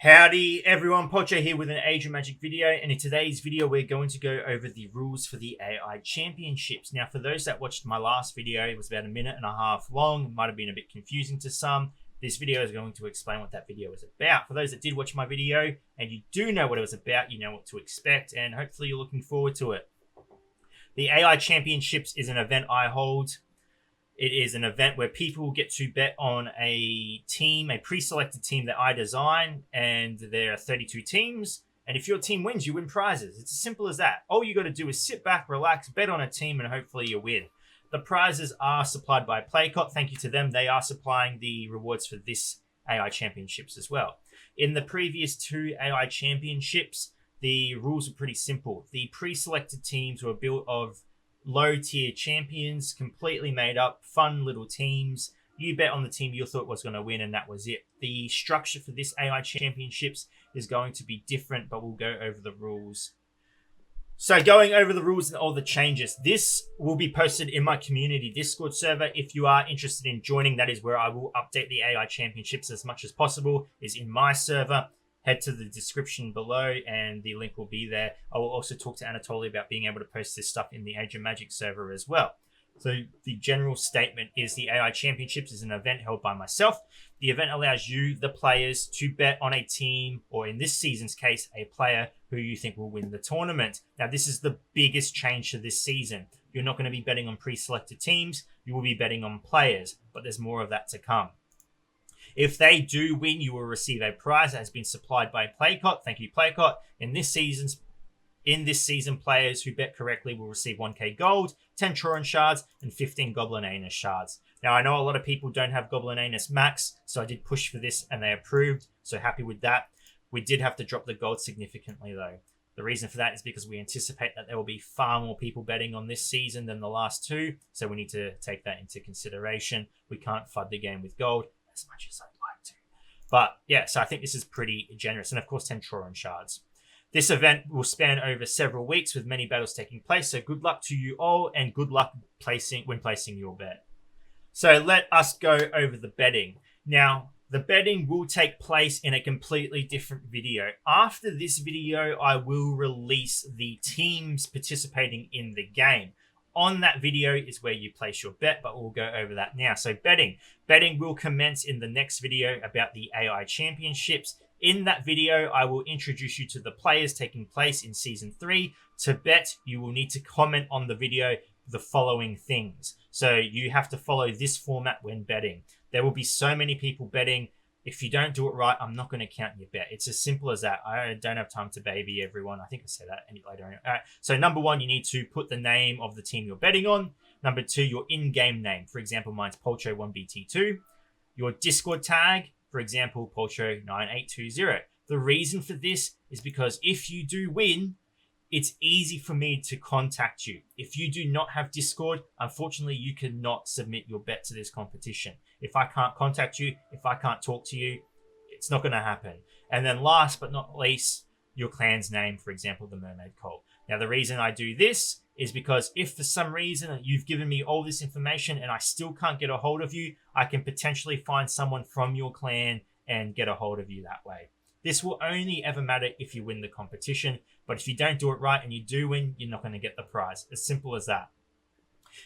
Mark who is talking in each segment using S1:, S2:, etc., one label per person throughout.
S1: Howdy everyone, Pocho here with an Age of Magic video, and in today's video we're going to go over the rules for the AI Championships. Now for those that watched my last video, it was about a minute and a half long, it might have been a bit confusing to some. This video is going to explain what that video is about. For those that did watch my video and you do know what it was about, you know what to expect, and hopefully you're looking forward to it. The AI Championships is an event I hold. It is an event where people get to bet on a team, a pre-selected team that I design, and there are 32 teams. And if your team wins, you win prizes. It's as simple as that. All you got to do is sit back, relax, bet on a team, and hopefully you win. The prizes are supplied by Playcott. Thank you to them. They are supplying the rewards for this AI Championships as well. In the previous two AI Championships, the rules were pretty simple. The pre-selected teams were built of low-tier champions, completely made up, fun little teams. You bet on the team you thought was going to win, and that was it. The structure for this AI Championships is going to be different, but we'll go over the rules. So going over the rules and all the changes, this will be posted in my community Discord server. If you are interested in joining, that is where I will update the AI Championships as much as possible, is in my server. Head to the description below and the link will be there. I will also talk to Anatoly about being able to post this stuff in the Age of Magic server as well. So the general statement is the AI Championships is an event held by myself. The event allows you, the players, to bet on a team, or in this season's case, a player who you think will win the tournament. Now, this is the biggest change to this season. You're not going to be betting on pre-selected teams. You will be betting on players, but there's more of that to come. If they do win, you will receive a prize that has been supplied by Playcott. Thank you, Playcott. In this season, players who bet correctly will receive 1k gold, 10 Troran shards, and 15 Goblin Anus shards. Now, I know a lot of people don't have Goblin Anus max, so I did push for this and they approved, so happy with that. We did have to drop the gold significantly, though. The reason for that is because we anticipate that there will be far more people betting on this season than the last two, so we need to take that into consideration. We can't FUD the game with gold as much as I'd like to. But yeah, so I think this is pretty generous. And of course, 10 Troran shards. This event will span over several weeks with many battles taking place. So good luck to you all and good luck when placing your bet. So let us go over the betting. Now, the betting will take place in a completely different video. After this video, I will release the teams participating in the game. On that video is where you place your bet, but we'll go over that now. So betting will commence in the next video about the AI Championships. In that video, I will introduce you to the players taking place in Season 3. To bet, you will need to comment on the video the following things. So you have to follow this format when betting. There will be so many people betting. If you don't do it right, I'm not going to count your bet. It's as simple as that. I don't have time to baby everyone. I think I said that later on. All right. So number one, you need to put the name of the team you're betting on. Number two, your in-game name. For example, mine's Polcho1BT2. Your Discord tag, for example, Polcho9820. The reason for this is because if you do win, it's easy for me to contact you. If you do not have Discord, unfortunately, you cannot submit your bet to this competition. If I can't contact you, if I can't talk to you, it's not going to happen. And then last but not least, your clan's name, for example, the Mermaid Cult. Now, the reason I do this is because if for some reason you've given me all this information and I still can't get a hold of you, I can potentially find someone from your clan and get a hold of you that way. This will only ever matter if you win the competition, but if you don't do it right and you do win, you're not going to get the prize. As simple as that.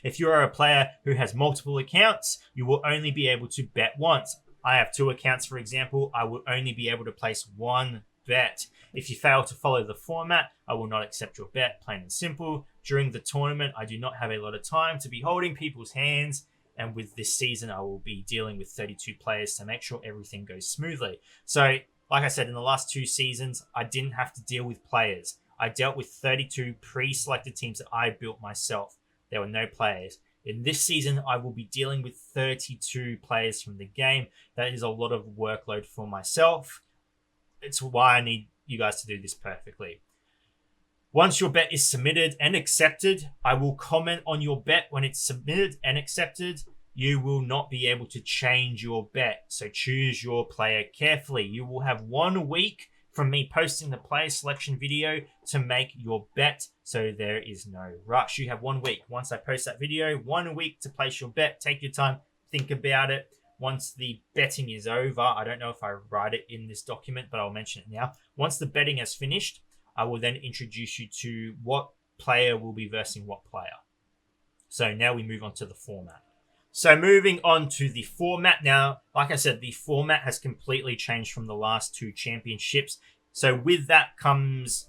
S1: If you are a player who has multiple accounts, you will only be able to bet once. I have 2 accounts, for example. I will only be able to place 1 bet. If you fail to follow the format, I will not accept your bet, plain and simple. During the tournament, I do not have a lot of time to be holding people's hands, and with this season, I will be dealing with 32 players to make sure everything goes smoothly. So, like I said, in the last 2 seasons, I didn't have to deal with players. I dealt with 32 pre-selected teams that I built myself. There were no players. In this season, I will be dealing with 32 players from the game. That is a lot of workload for myself. It's why I need you guys to do this perfectly. Once your bet is submitted and accepted, I will comment on your bet when it's submitted and accepted. You will not be able to change your bet, so choose your player carefully. You will have 1 week from me posting the player selection video to make your bet, so there is no rush. You have 1 week. Once I post that video, 1 week to place your bet. Take your time, think about it. once the betting is over, I don't know if I write it in this document, but I'll mention it now. Once the betting has finished, I will then introduce you to what player will be versing what player. So now we move on to the format. So moving on to the format now, like I said, the format has completely changed from the last two championships. So with that comes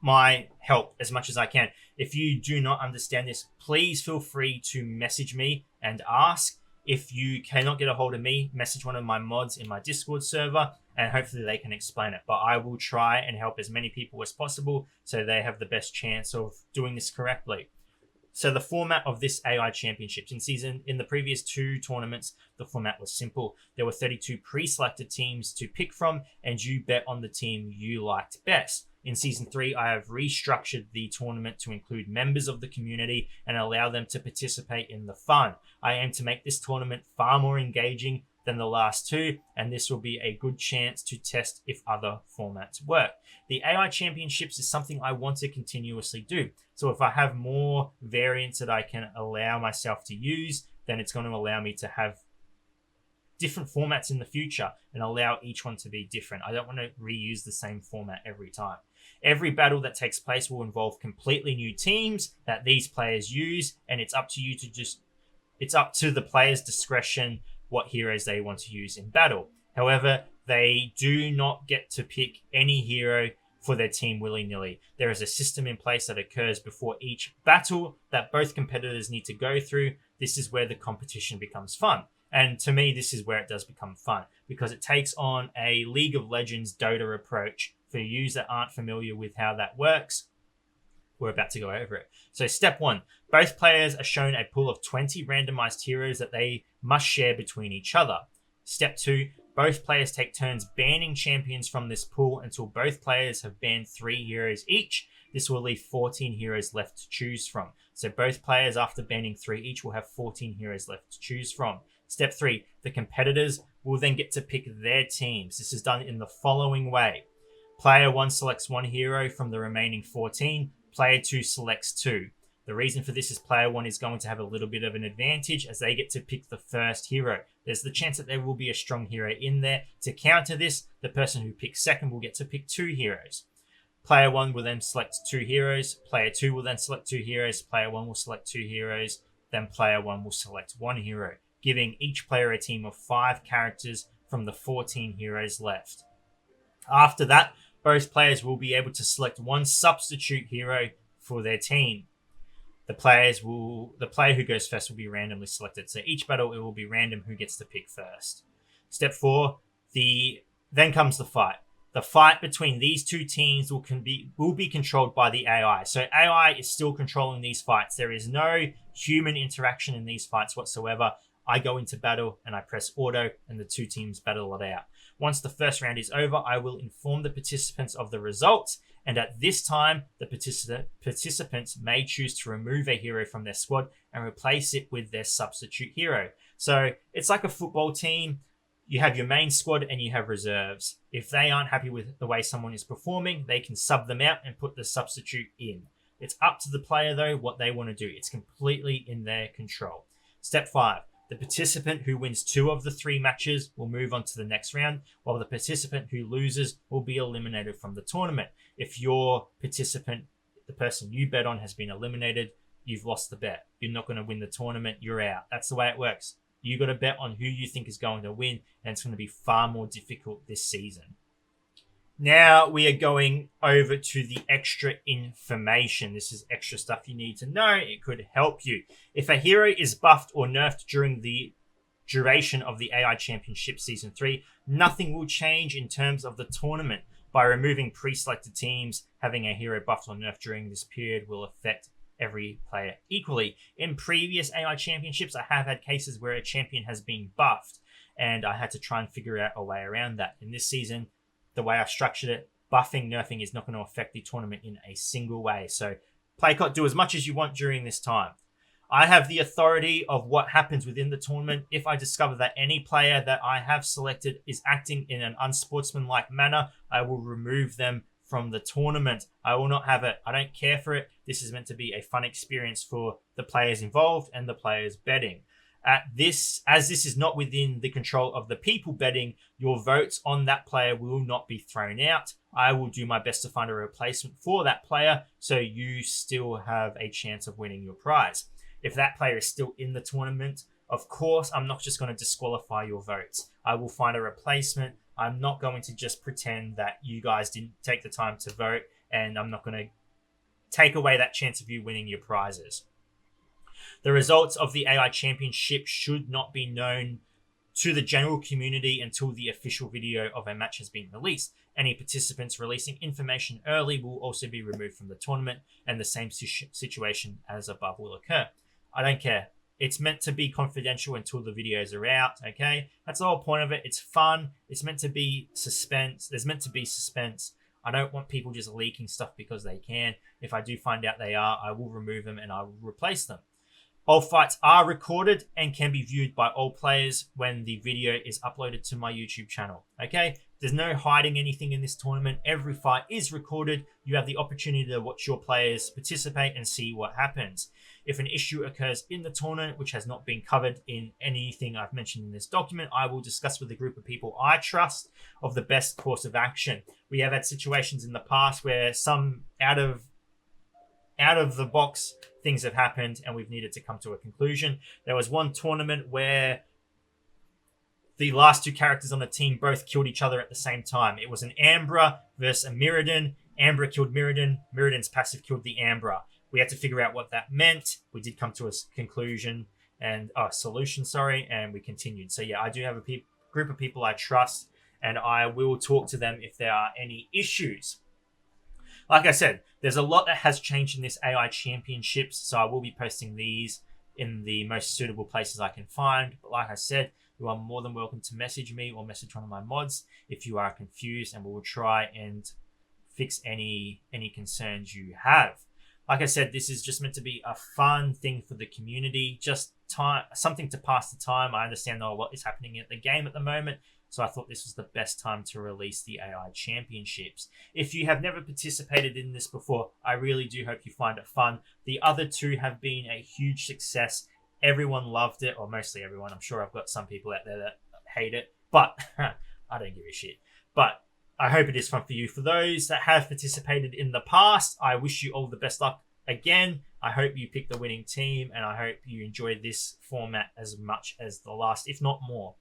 S1: my help as much as I can. If you do not understand this, please feel free to message me and ask. If you cannot get a hold of me, message one of my mods in my Discord server and hopefully they can explain it. But I will try and help as many people as possible so they have the best chance of doing this correctly. So the format of this AI Championships in the previous two tournaments, the format was simple. There were 32 pre-selected teams to pick from, and you bet on the team you liked best. In Season 3, I have restructured the tournament to include members of the community and allow them to participate in the fun. I aim to make this tournament far more engaging than the last two, and this will be a good chance to test if other formats work. The AI Championships is something I want to continuously do. So if I have more variants that I can allow myself to use, then it's going to allow me to have different formats in the future and allow each one to be different. I don't want to reuse the same format every time. Every battle that takes place will involve completely new teams that these players use, and it's up to the player's discretion what heroes they want to use in battle. However, they do not get to pick any hero for their team willy-nilly. There is a system in place that occurs before each battle that both competitors need to go through. This is where the competition becomes fun. And to me, this is where it does become fun because it takes on a League of Legends Dota approach. For you that aren't familiar with how that works, we're about to go over it. So step 1, both players are shown a pool of 20 randomized heroes that they must share between each other. Step 2, both players take turns banning champions from this pool until both players have banned 3 heroes each. This will leave 14 heroes left to choose from. So both players, after banning 3 each, will have 14 heroes left to choose from. Step 3, the competitors will then get to pick their teams. This is done in the following way. Player 1 selects 1 hero from the remaining 14. Player 2 selects 2. The reason for this is player 1 is going to have a little bit of an advantage as they get to pick the first hero. There's the chance that there will be a strong hero in there. To counter this, the person who picks second will get to pick 2 heroes. Player 1 will then select 2 heroes. Player 2 will then select 2 heroes. Player 1 will select 2 heroes. Then player 1 will select 1 hero, giving each player a team of 5 characters from the 14 heroes left. After that, both players will be able to select 1 substitute hero for their team. The player who goes first will be randomly selected. So each battle, it will be random who gets to pick first. Step 4, then comes the fight. The fight between these two teams will be controlled by the AI. So AI is still controlling these fights. There is no human interaction in these fights whatsoever. I go into battle and I press auto and the two teams battle it out. Once the first round is over, I will inform the participants of the results. And at this time, the participants may choose to remove a hero from their squad and replace it with their substitute hero. So it's like a football team. You have your main squad and you have reserves. If they aren't happy with the way someone is performing, they can sub them out and put the substitute in. It's up to the player, though, what they want to do. It's completely in their control. Step 5. The participant who wins 2 of the 3 matches will move on to the next round, while the participant who loses will be eliminated from the tournament. If your participant, the person you bet on, has been eliminated, you've lost the bet. You're not going to win the tournament. You're out. That's the way it works. You got to bet on who you think is going to win, and it's going to be far more difficult this season. Now we are going over to the extra information. This is extra stuff you need to know. It could help you. If a hero is buffed or nerfed during the duration of the AI Championship Season 3, nothing will change in terms of the tournament. By removing pre-selected teams, having a hero buffed or nerfed during this period will affect every player equally. In previous AI Championships, I have had cases where a champion has been buffed, and I had to try and figure out a way around that. In this season, the way I've structured it, buffing, nerfing is not going to affect the tournament in a single way. So Playcott, do as much as you want during this time. I have the authority of what happens within the tournament. If I discover that any player that I have selected is acting in an unsportsmanlike manner, I will remove them from the tournament. I will not have it. I don't care for it. This is meant to be a fun experience for the players involved and the players betting. As this is not within the control of the people betting, your votes on that player will not be thrown out. I will do my best to find a replacement for that player so you still have a chance of winning your prize. If that player is still in the tournament, of course, I'm not just going to disqualify your votes. I will find a replacement. I'm not going to just pretend that you guys didn't take the time to vote, and I'm not going to take away that chance of you winning your prizes. The results of the AI Championship should not be known to the general community until the official video of a match has been released. Any participants releasing information early will also be removed from the tournament, and the same situation as above will occur. I don't care. It's meant to be confidential until the videos are out, okay? That's the whole point of it. It's fun. It's meant to be suspense. There's meant to be suspense. I don't want people just leaking stuff because they can. If I do find out they are, I will remove them and I will replace them. All fights are recorded and can be viewed by all players when the video is uploaded to my YouTube channel. Okay? There's no hiding anything in this tournament. Every fight is recorded. You have the opportunity to watch your players participate and see what happens. If an issue occurs in the tournament, which has not been covered in anything I've mentioned in this document, I will discuss with a group of people I trust of the best course of action. We have had situations in the past where some out of the box things have happened and we've needed to come to a conclusion. There was one tournament where the last two characters on the team both killed each other at the same time. It was an Ambra versus a Mirrodin. Ambra killed Mirrodin. Mirrodin's passive killed the Ambra. We had to figure out what that meant. We did come to a conclusion and solution, and we continued. So yeah, I do have a group of people I trust, and I will talk to them if there are any issues. Like I said, there's a lot that has changed in this AI Championships, so I will be posting these in the most suitable places I can find. But like I said, you are more than welcome to message me or message one of my mods if you are confused, and we will try and fix any concerns you have. Like I said, this is just meant to be a fun thing for the community, just something to pass the time. I understand a lot is happening at the game at the moment, so I thought this was the best time to release the AI Championships. If you have never participated in this before, I really do hope you find it fun. The other two have been a huge success. Everyone loved it, or mostly everyone. I'm sure I've got some people out there that hate it, but I don't give a shit. But I hope it is fun for you. For those that have participated in the past, I wish you all the best luck again. I hope you pick the winning team, and I hope you enjoy this format as much as the last, if not more.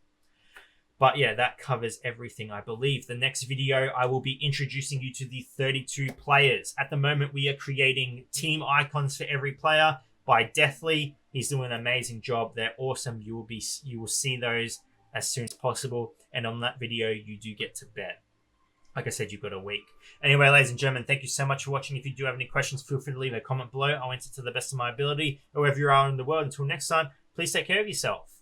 S1: But yeah, that covers everything, I believe. The next video, I will be introducing you to the 32 players. At the moment, we are creating team icons for every player by Deathly. He's doing an amazing job. They're awesome. You will see those as soon as possible. And on that video, you do get to bet. Like I said, you've got a week. Anyway, ladies and gentlemen, thank you so much for watching. If you do have any questions, feel free to leave a comment below. I'll answer to the best of my ability. Wherever you are in the world, until next time, please take care of yourself.